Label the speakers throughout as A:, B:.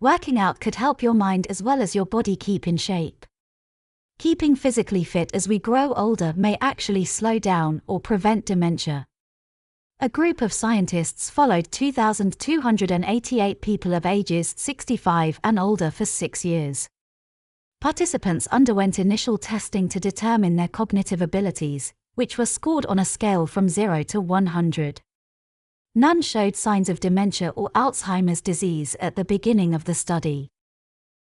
A: Working out could help your mind as well as your body keep in shape. Keeping physically fit as we grow older may actually slow down or prevent dementia. A group of scientists followed 2,288 people of ages 65 and older for 6 years. Participants underwent initial testing to determine their cognitive abilities, which were scored on a scale from 0 to 100. None showed signs of dementia or Alzheimer's disease at the beginning of the study.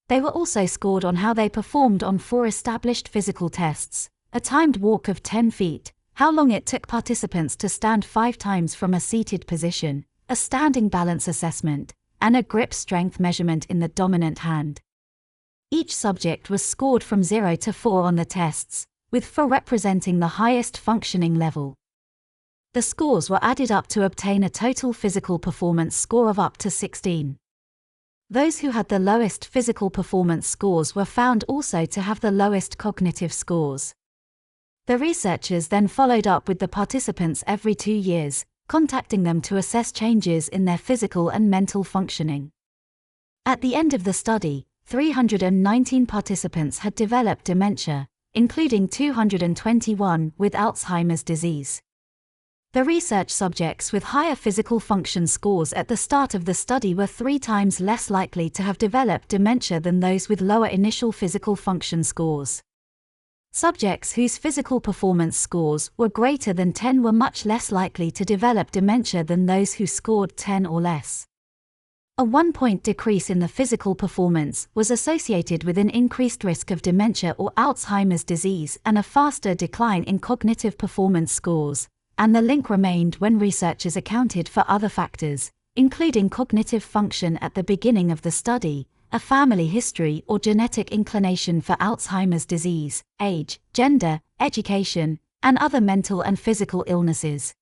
A: They were also scored on how they performed on 4 established physical tests: a timed walk of 10 feet, how long it took participants to stand 5 times from a seated position, a standing balance assessment, and a grip strength measurement in the dominant hand. Each subject was scored from 0 to 4 on the tests, with 4 representing the highest functioning level. The scores were added up to obtain a total physical performance score of up to 16. Those who had the lowest physical performance scores were found also to have the lowest cognitive scores. The researchers then followed up with the participants every 2 years, contacting them to assess changes in their physical and mental functioning. At the end of the study, 319 participants had developed dementia, including 221 with Alzheimer's disease. The research subjects with higher physical function scores at the start of the study were 3 times less likely to have developed dementia than those with lower initial physical function scores. Subjects whose physical performance scores were greater than 10 were much less likely to develop dementia than those who scored 10 or less. A 1-point decrease in the physical performance was associated with an increased risk of dementia or Alzheimer's disease and a faster decline in cognitive performance scores, and the link remained when researchers accounted for other factors, including cognitive function at the beginning of the study, a family history or genetic inclination for Alzheimer's disease, age, gender, education, and other mental and physical illnesses.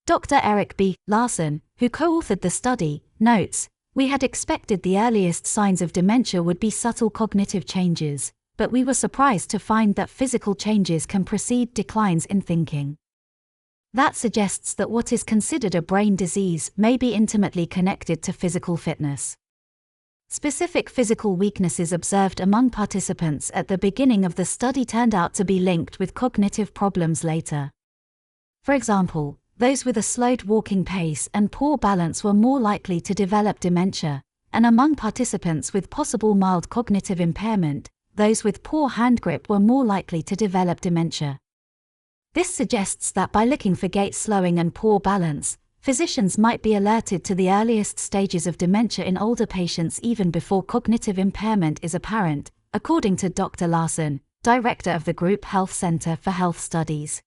A: Dr. Eric B. Larson, who co-authored the study, notes, "We had expected the earliest signs of dementia would be subtle cognitive changes, but we were surprised to find that physical changes can precede declines in thinking." That suggests that what is considered a brain disease may be intimately connected to physical fitness. Specific physical weaknesses observed among participants at the beginning of the study turned out to be linked with cognitive problems later. For example, those with a slowed walking pace and poor balance were more likely to develop dementia, and among participants with possible mild cognitive impairment, those with poor hand grip were more likely to develop dementia. This suggests that by looking for gait slowing and poor balance, physicians might be alerted to the earliest stages of dementia in older patients even before cognitive impairment is apparent, according to Dr. Larson, director of the Group Health Center for Health Studies.